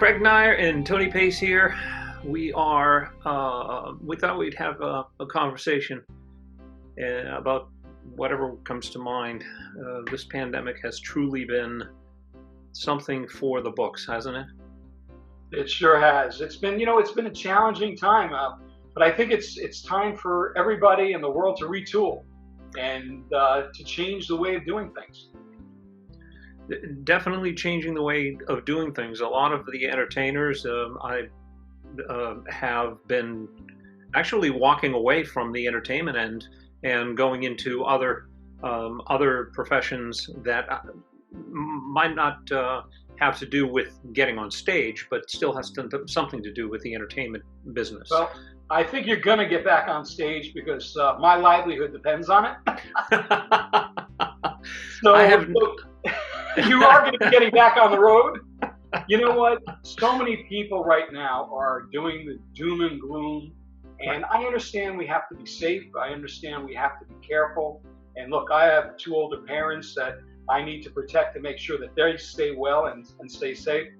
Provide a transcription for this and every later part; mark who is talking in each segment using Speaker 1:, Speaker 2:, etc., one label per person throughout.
Speaker 1: Craig Neier and Tony Pace here. We thought we'd have a conversation about whatever comes to mind. This pandemic has truly been something for the books, hasn't it?
Speaker 2: It sure has. It's been a challenging time, but I think it's time for everybody in the world to retool and to change the way of doing things.
Speaker 1: Definitely changing the way of doing things. A lot of the entertainers I have been actually walking away from the entertainment end and going into other professions that might not have to do with getting on stage, but still has something to do with the entertainment business.
Speaker 2: Well, I think you're going to get back on stage because my livelihood depends on it. So
Speaker 1: I have.
Speaker 2: You are going to be getting back on the road. You know what? So many people right now are doing the doom and gloom. And I understand we have to be safe. I understand we have to be careful. And look, I have two older parents that I need to protect and make sure that they stay well and stay safe.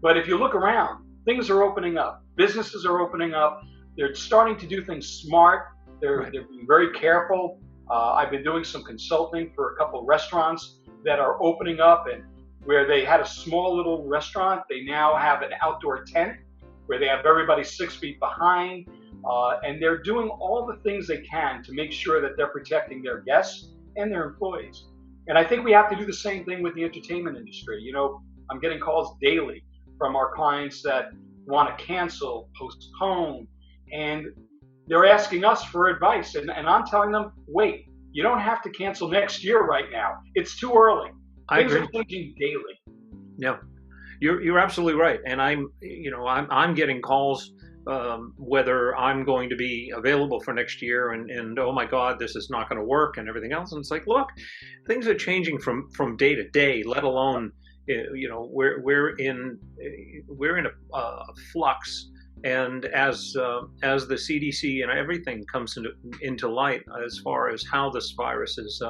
Speaker 2: But if you look around, things are opening up. Businesses are opening up. They're starting to do things smart. They're being very careful. I've been doing some consulting for a couple of restaurants that are opening up, and where they had a small little restaurant, they now have an outdoor tent where they have everybody 6 feet behind, and they're doing all the things they can to make sure that they're protecting their guests and their employees. And I think we have to do the same thing with the entertainment industry. You know, I'm getting calls daily from our clients that want to cancel, postpone, and they're asking us for advice. And I'm telling them, wait, you don't have to cancel next year right now. It's too early. Things are changing daily.
Speaker 1: Yeah, you're absolutely right. And I'm getting calls whether I'm going to be available for next year, and oh my God, this is not going to work, and everything else. And it's like, look, things are changing from day to day. Let alone, we're in a flux. And as the CDC and everything comes into light as far as how this virus is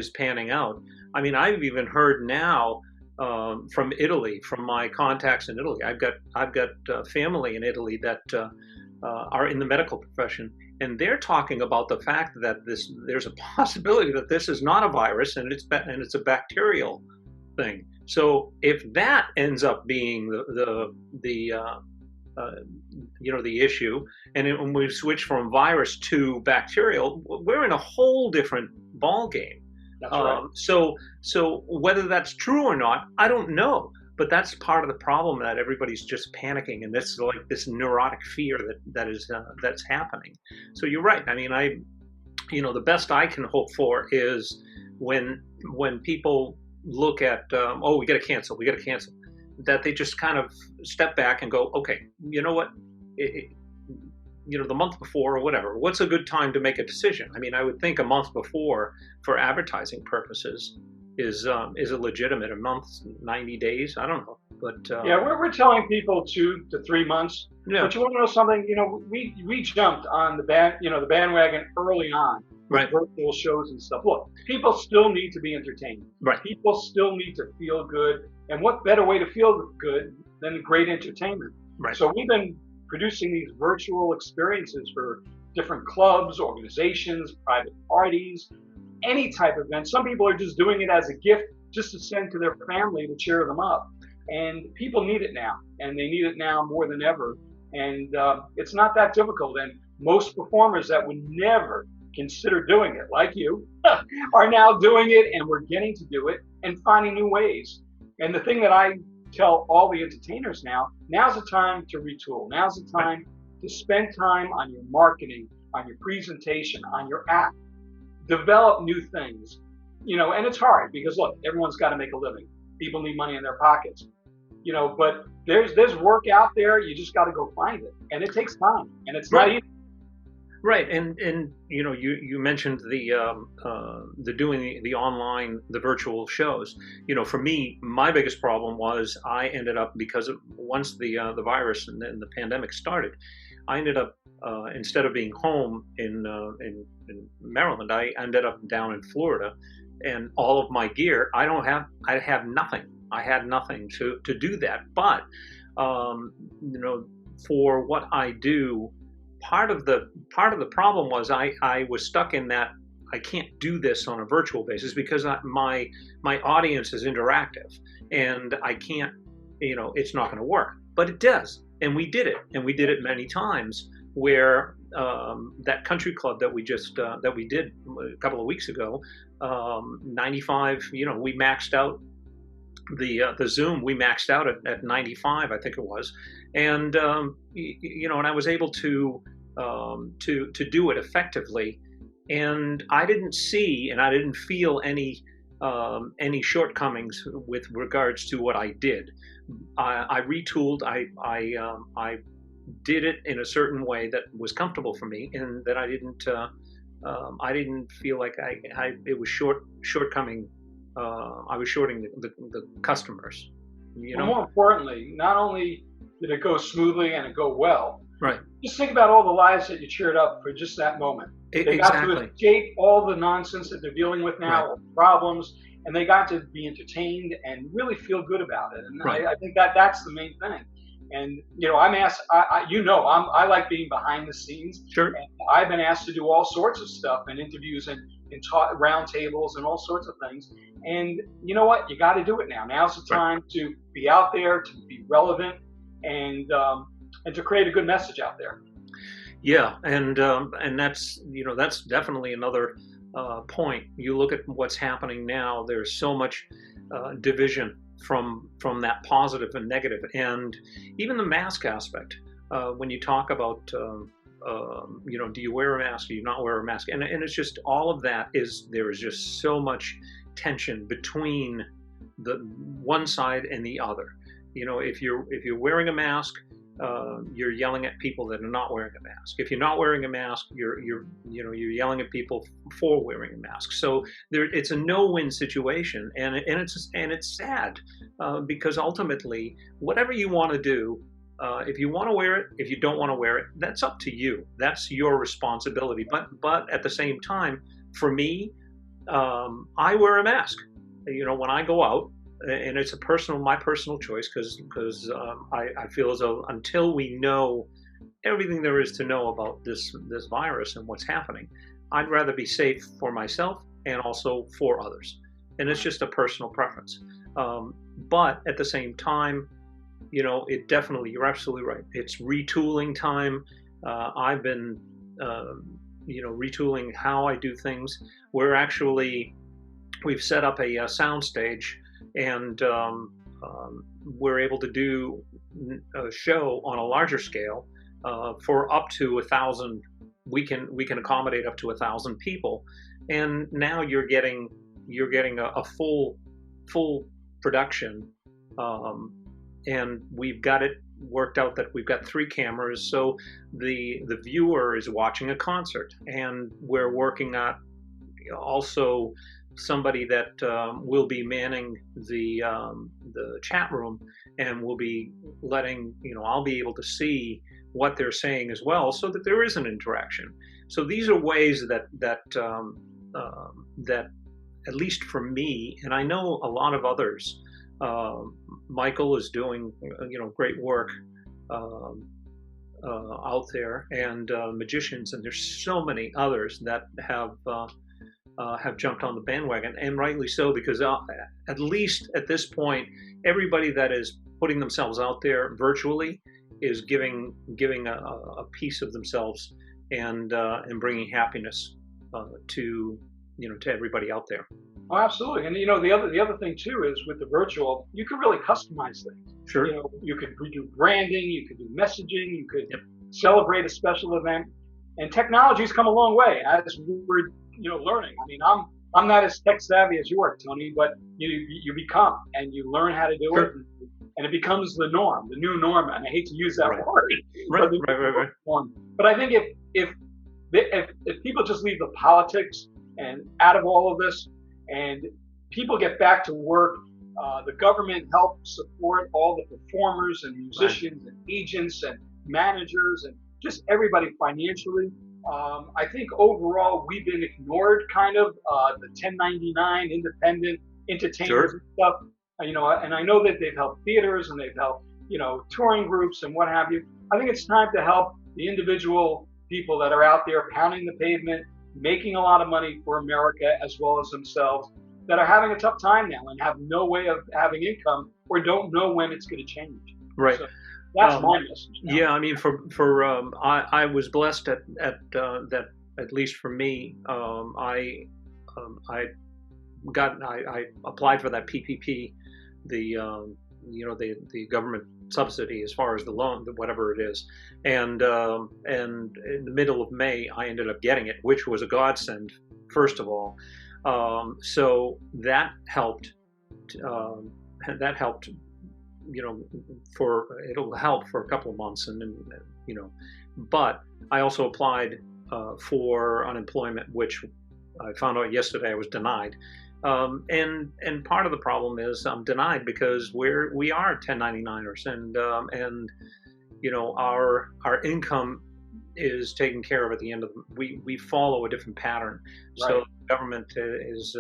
Speaker 1: panning out, I mean, I've even heard now from Italy, from my contacts in Italy. I've got family in Italy that are in the medical profession, and they're talking about the fact that there's a possibility that this is not a virus and it's a bacterial thing. So if that ends up being the issue, and when we switch from virus to bacterial, we're in a whole different ball game.
Speaker 2: That's right.
Speaker 1: So whether that's true or not, I don't know. But that's part of the problem, that everybody's just panicking, and this neurotic fear that's happening. So you're right. I mean, the best I can hope for is when people look at we got to cancel, that they just kind of step back and go, okay, you know what, the month before or whatever, what's a good time to make a decision? I mean, I would think a month before for advertising purposes is a legitimate. A month, 90 days, I don't know. But
Speaker 2: yeah, we're telling people 2 to 3 months. Yeah. But you want to know something? We jumped on the bandwagon early on.
Speaker 1: Right.
Speaker 2: Virtual shows and stuff. Look, people still need to be entertained.
Speaker 1: Right.
Speaker 2: People still need to feel good. And what better way to feel good than great entertainment?
Speaker 1: Right.
Speaker 2: So we've been producing these virtual experiences for different clubs, organizations, private parties, any type of event. Some people are just doing it as a gift just to send to their family to cheer them up. And people need it now, and they need it now more than ever. And it's not that difficult. And most performers that would never consider doing it, like you, are now doing it, and we're getting to do it and finding new ways. And the thing that I tell all the entertainers now's the time to retool. Now's the time to spend time on your marketing, on your presentation, on your app. Develop new things, and it's hard because look, everyone's got to make a living. People need money in their pockets, but there's work out there. You just got to go find it, and it takes time, and it's not easy.
Speaker 1: Right, and you mentioned the doing the online, the virtual shows. For me, my biggest problem was I ended up, because once the virus and the pandemic started, I ended up instead of being home in Maryland, I ended up down in Florida, and all of my gear, I have nothing. I had nothing to do that. But you know, for what I do, part of the problem was I was stuck in that I can't do this on a virtual basis because my audience is interactive, and I can't, it's not going to work. But it does, and we did it, and we did it many times. Where that country club that we did a couple of weeks ago, 95, we maxed out the Zoom. We maxed out at 95, I think it was, and and I was able to do it effectively, and I didn't see and I didn't feel any shortcomings with regards to what I did. I retooled. I did it in a certain way that was comfortable for me, and that I didn't feel like it was shortcoming. I was shorting the customers.
Speaker 2: Well, more importantly, not only did it go smoothly and it go well,
Speaker 1: right?
Speaker 2: Just think about all the lives that you cheered up for just that moment. They got to escape all the nonsense that they're dealing with now,
Speaker 1: right.
Speaker 2: all the problems, and they got to be entertained and really feel good about it. And
Speaker 1: right.
Speaker 2: I think that's the main thing. And I'm asked. I like being behind the scenes.
Speaker 1: Sure.
Speaker 2: And I've been asked to do all sorts of stuff and interviews and round tables and all sorts of things. And you know what? You got to do it now. Now's the time to be out there, to be relevant, and to create a good message out there.
Speaker 1: Yeah, and that's definitely another point. You look at what's happening now. There's so much division from that positive and negative, and even the mask aspect. When you talk about do you wear a mask? Do you not wear a mask? And it's just all of that there is just so much tension between the one side and the other. If you're wearing a mask, you're yelling at people that are not wearing a mask. If you're not wearing a mask, you're yelling at people for wearing a mask. So it's a no-win situation, and it's sad because ultimately, whatever you want to do, if you want to wear it, if you don't want to wear it, that's up to you. That's your responsibility. But at the same time, for me, I wear a mask. When I go out. And it's my personal choice, because I feel as though until we know everything there is to know about this virus and what's happening, I'd rather be safe for myself and also for others. And it's just a personal preference. But at the same time, it definitely, you're absolutely right. It's retooling time. I've been, retooling how I do things. We've set up a sound stage, and we're able to do a show on a larger scale for up to 1,000. We can accommodate up to 1,000 people, and now you're getting a full production, and we've got it worked out that we've got 3 cameras, so the viewer is watching a concert, and we're working at also somebody that will be manning the chat room, and will be letting I'll be able to see what they're saying as well, so that there is an interaction. So these are ways that at least for me, and I know a lot of others. Michael is doing great work out there, and magicians, and there's so many others that have jumped on the bandwagon, and rightly so, because at least at this point, everybody that is putting themselves out there virtually is giving a piece of themselves, and bringing happiness to everybody out there.
Speaker 2: Oh, absolutely. And the other thing too is, with the virtual, you can really customize things.
Speaker 1: Sure.
Speaker 2: You could do branding, you could do messaging, you could celebrate a special event, and technology's come a long way as we're learning. I mean, I'm not as tech savvy as you are, Tony, but you become, and you learn how to do it, and it becomes the norm, the new norm. And I hate to use that word,
Speaker 1: right.
Speaker 2: But I think if people just leave the politics and out of all of this, and people get back to work, the government helps support all the performers and musicians and agents and managers and just everybody financially. I think overall we've been ignored, kind of, the 1099 independent entertainers and stuff. And I know that they've helped theaters and they've helped, touring groups and what have you. I think it's time to help the individual people that are out there pounding the pavement, making a lot of money for America as well as themselves, that are having a tough time now and have no way of having income or don't know when it's going to change.
Speaker 1: Right.
Speaker 2: So that's my message now.
Speaker 1: Yeah, I mean, I was blessed at that, at least for me. I applied for that PPP, the the government subsidy as far as the loan, whatever it is, and in the middle of May I ended up getting it, which was a godsend, first of all. So that helped. That helped. It'll help for a couple of months, and then But I also applied for unemployment, which I found out yesterday I was denied. And part of the problem is I'm denied because we are 1099ers, and our income is taken care of at the end of we follow a different pattern.
Speaker 2: Right.
Speaker 1: So the government is.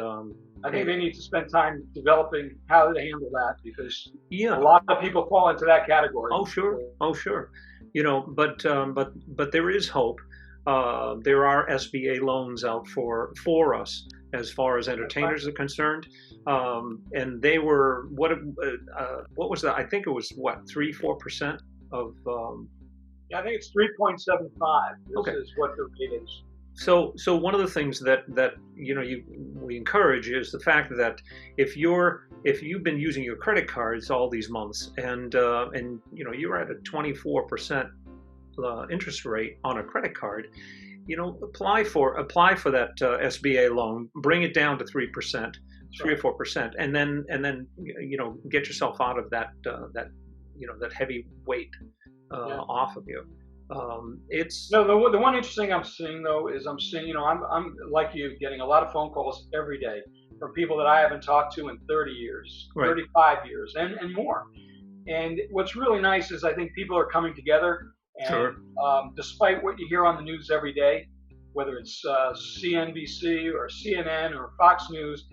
Speaker 2: I think they need to spend time developing how to handle that, because
Speaker 1: Yeah.
Speaker 2: a lot of people fall into that category.
Speaker 1: Oh sure, oh sure. But there is hope. There are SBA loans out for us as far as entertainers are concerned, and they were what was that? I think it was what 3-4% of.
Speaker 2: Yeah, I think it's 3.75.
Speaker 1: Okay.
Speaker 2: Is what the rate is.
Speaker 1: So one of the things that we encourage is the fact that if you've been using your credit cards all these months and you're at a 24% interest rate on a credit card, apply for that SBA loan, bring it down to 3%, 3 or 4%, and then get yourself out of that heavy weight off of you. It's
Speaker 2: no. The one interesting I'm seeing though is I'm like you, getting a lot of phone calls every day from people that I haven't talked to in 30 years,
Speaker 1: Right.
Speaker 2: 35 years, and more. And what's really nice is I think people are coming together. And
Speaker 1: Sure.
Speaker 2: Despite what you hear on the news every day, whether it's CNBC or CNN or Fox News,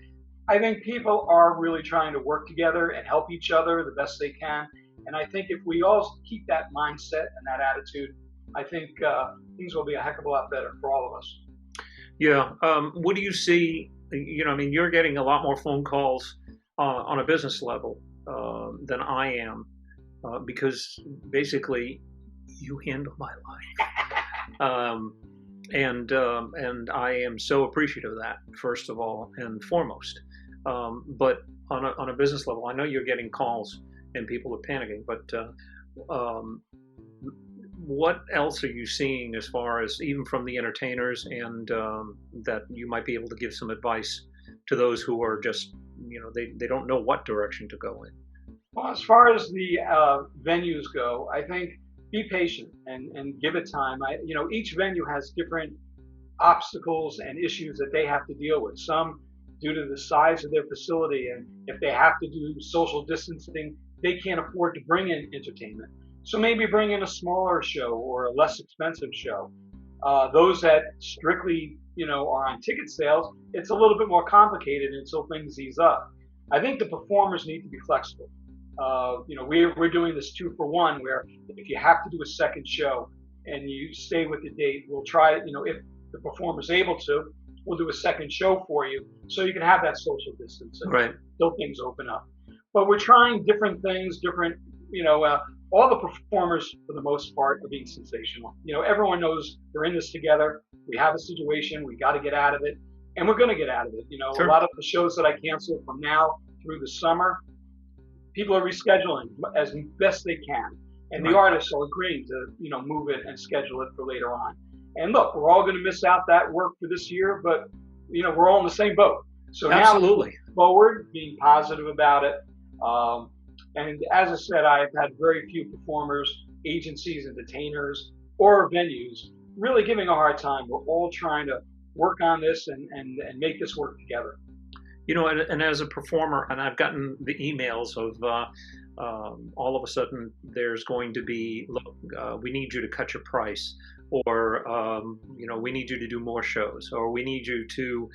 Speaker 2: I think people are really trying to work together and help each other the best they can. And I think if we all keep that mindset and that attitude, I think things will be a heck of a lot better for all of us.
Speaker 1: Yeah. What do you see? I mean, you're getting a lot more phone calls on a business level than I am, because basically you handle my life, and I am so appreciative of that, first of all and foremost. But on a business level, I know you're getting calls and people are panicking, but what else are you seeing as far as even from the entertainers, and that you might be able to give some advice to those who are just, they don't know what direction to go in?
Speaker 2: Well, as far as the venues go, I think be patient and give it time. Each venue has different obstacles and issues that they have to deal with. Some due to the size of their facility, and if they have to do social distancing, they can't afford to bring in entertainment. So maybe bring in a smaller show or a less expensive show. Those that strictly, are on ticket sales, it's a little bit more complicated until things ease up. I think the performers need to be flexible. We're doing this 2-for-1, where if you have to do a second show and you stay with the date, we'll try it. If the performer's able to, we'll do a second show for you, so you can have that social distance until things open up. But we're trying different things, all the performers for the most part are being sensational. Everyone knows they're in this together. We have a situation, we got to get out of it, and we're going to get out of it.
Speaker 1: Sure.
Speaker 2: A lot of the shows that I canceled from now through the summer, people are rescheduling as best they can, and the artists are agreeing to move it and schedule it for later on. And look, we're all going to miss out that work for this year, but we're all in the same boat. So
Speaker 1: Absolutely.
Speaker 2: Now forward, being positive about it. And as I said, I've had very few performers, agencies, entertainers, or venues really giving a hard time. We're all trying to work on this and make this work together.
Speaker 1: And as a performer, and I've gotten the emails of all of a sudden there's going to be, look, we need you to cut your price. or we need you to do more shows, or we need you to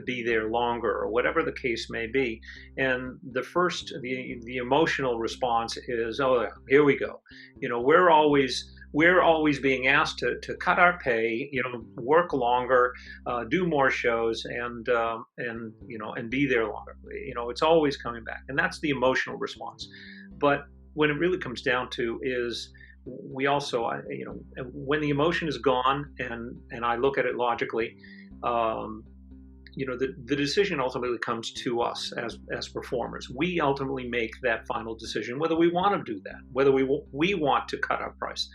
Speaker 1: be there longer, or whatever the case may be. And the emotional response is, oh, here we go. We're always being asked to cut our pay, work longer, do more shows, and be there longer. It's always coming back, and that's the emotional response. But when it really comes down to is, we also, when the emotion is gone, and I look at it logically, the decision ultimately comes to us as performers. We ultimately make that final decision whether we want to do that, whether we want to cut our price.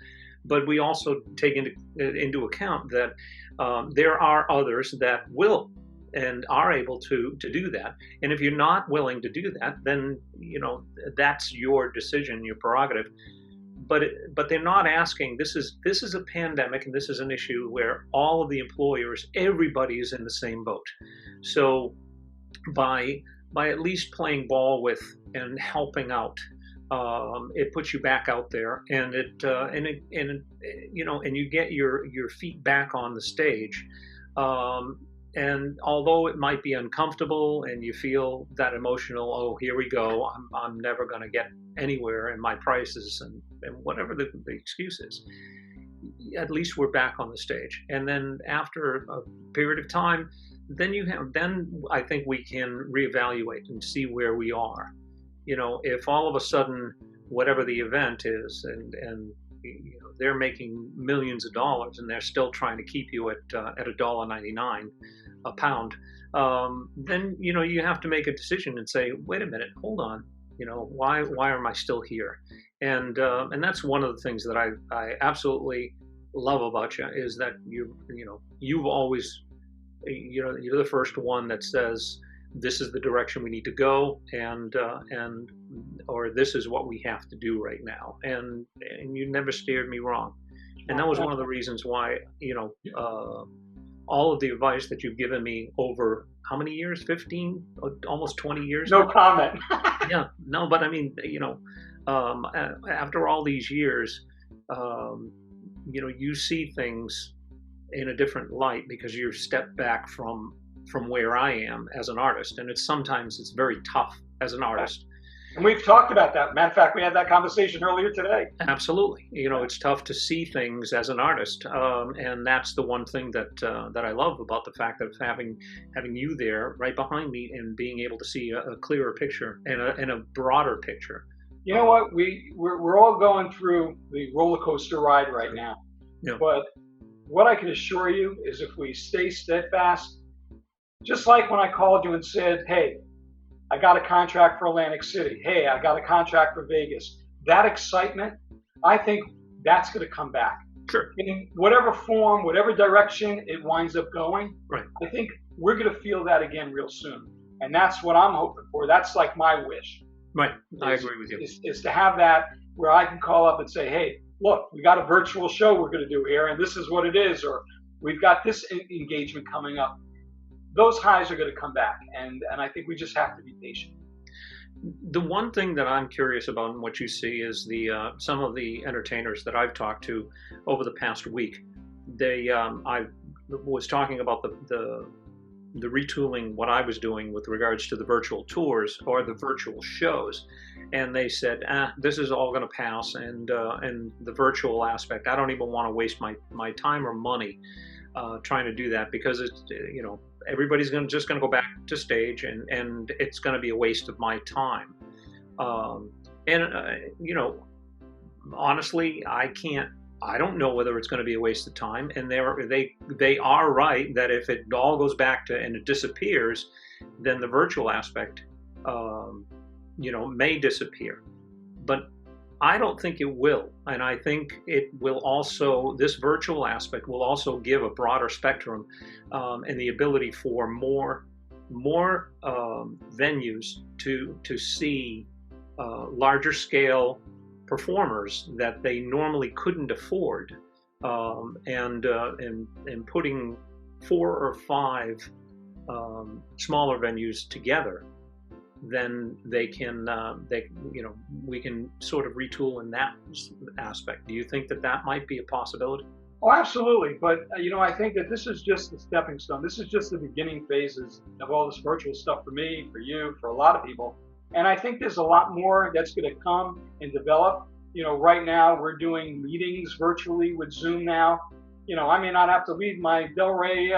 Speaker 1: But we also take into account that there are others that will and are able to do that. And if you're not willing to do that, then that's your decision, your prerogative. But they're not asking. This is a pandemic, and this is an issue where all of the employers, everybody is in the same boat. So by at least playing ball with and helping out, it puts you back out there, and you get your feet back on the stage. And although it might be uncomfortable and you feel that emotional, oh, here we go, I'm never going to get anywhere in my prices, and whatever the excuse is, at least we're back on the stage. And then after a period of time, then I think we can reevaluate and see where we are. If all of a sudden, whatever the event is, and they're making millions of dollars and they're still trying to keep you at $1.99 a pound, then you have to make a decision and say, wait a minute, hold on, why am I still here? And that's one of the things that I absolutely love about you, is that you've always, you're the first one that says, this is the direction we need to go, or this is what we have to do right now, and you never steered me wrong. And that was one of the reasons why all of the advice that you've given me over how many years? 15, almost 20 years.
Speaker 2: No comment.
Speaker 1: Yeah, no, but I mean, after all these years, you see things in a different light because you've stepped back from where I am as an artist, and sometimes it's very tough as an artist.
Speaker 2: And we've talked about that. Matter of fact, we had that conversation earlier today.
Speaker 1: Absolutely. It's tough to see things as an artist, and that's the one thing that I love about the fact of having you there right behind me and being able to see a clearer picture and a broader picture.
Speaker 2: You know what? We're all going through the roller coaster ride right now.
Speaker 1: Yeah.
Speaker 2: But what I can assure you is, if we stay steadfast, just like when I called you and said, hey, I got a contract for Atlantic City. Hey, I got a contract for Vegas. That excitement, I think that's going to come back.
Speaker 1: Sure.
Speaker 2: In whatever form, whatever direction it winds up going,
Speaker 1: right.
Speaker 2: I think we're going to feel that again real soon. And that's what I'm hoping for. That's like my wish.
Speaker 1: Right. I agree with you.
Speaker 2: Is to have that where I can call up and say, hey, look, we got a virtual show we're going to do here, and this is what it is, or we've got this engagement coming up. Those highs are going to come back, and I think we just have to be patient.
Speaker 1: The one thing that I'm curious about and what you see is some of the entertainers that I've talked to over the past week. I was talking about the retooling what I was doing with regards to the virtual tours or the virtual shows, and they said, this is all going to pass, and the virtual aspect, I don't even want to waste my time or money trying to do that, because it's everybody's just going to go back to stage, and it's going to be a waste of my time. Honestly, I don't know whether it's going to be a waste of time. And they are right that if it all goes back to and it disappears, then the virtual aspect, may disappear. But I don't think it will, and I think it will also. This virtual aspect will also give a broader spectrum and the ability for more venues to see larger scale performers that they normally couldn't afford, and putting 4 or 5 smaller venues together then they can, we can sort of retool in that aspect. Do you think that that might be a possibility?
Speaker 2: Oh, absolutely. But, I think that this is just the stepping stone. This is just the beginning phases of all this virtual stuff for me, for you, for a lot of people. And I think there's a lot more that's going to come and develop. Right now we're doing meetings virtually with Zoom now. I may not have to leave my Delray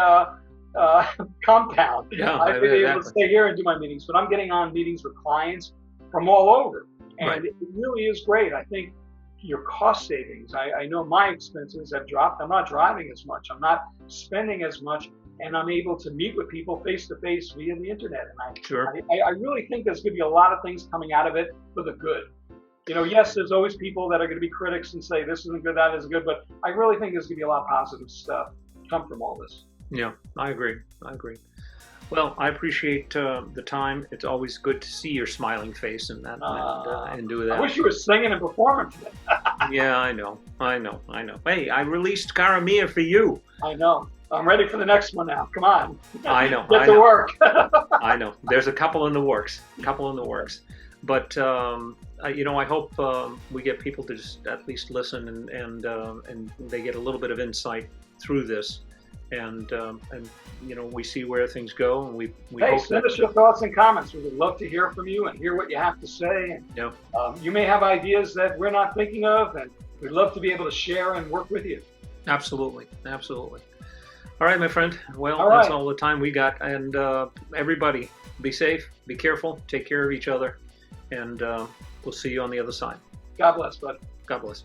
Speaker 2: compound.
Speaker 1: Yeah,
Speaker 2: I've been able to stay here and do my meetings, but I'm getting on meetings with clients from all over. And
Speaker 1: right.
Speaker 2: It really is great. I think your cost savings, I know my expenses have dropped. I'm not driving as much. I'm not spending as much. And I'm able to meet with people face to face via the internet. And
Speaker 1: Sure.
Speaker 2: I really think there's going to be a lot of things coming out of it for the good. Yes, there's always people that are going to be critics and say this isn't good, that isn't good, but I really think there's going to be a lot of positive stuff come from all this.
Speaker 1: Yeah, I agree. Well, I appreciate the time. It's always good to see your smiling face and that and do that.
Speaker 2: I wish you were singing and performing today.
Speaker 1: Yeah, I know. Hey, I released Cara Mia for you.
Speaker 2: I know. I'm ready for the next one now. Come on.
Speaker 1: I know.
Speaker 2: Get to work.
Speaker 1: I know. There's a couple in the works. But I hope we get people to just at least listen and they get a little bit of insight through this, and we see where things go, and we
Speaker 2: hey,
Speaker 1: hope
Speaker 2: send us your thoughts and comments. We would love to hear from you and hear what you have to say. And you may have ideas that we're not thinking of, and we'd love to be able to share and work with you.
Speaker 1: Absolutely. All right, my friend. Well, that's all the time we got. And everybody, be safe, be careful, take care of each other, and we'll see you on the other side.
Speaker 2: God bless, bud.
Speaker 1: God bless.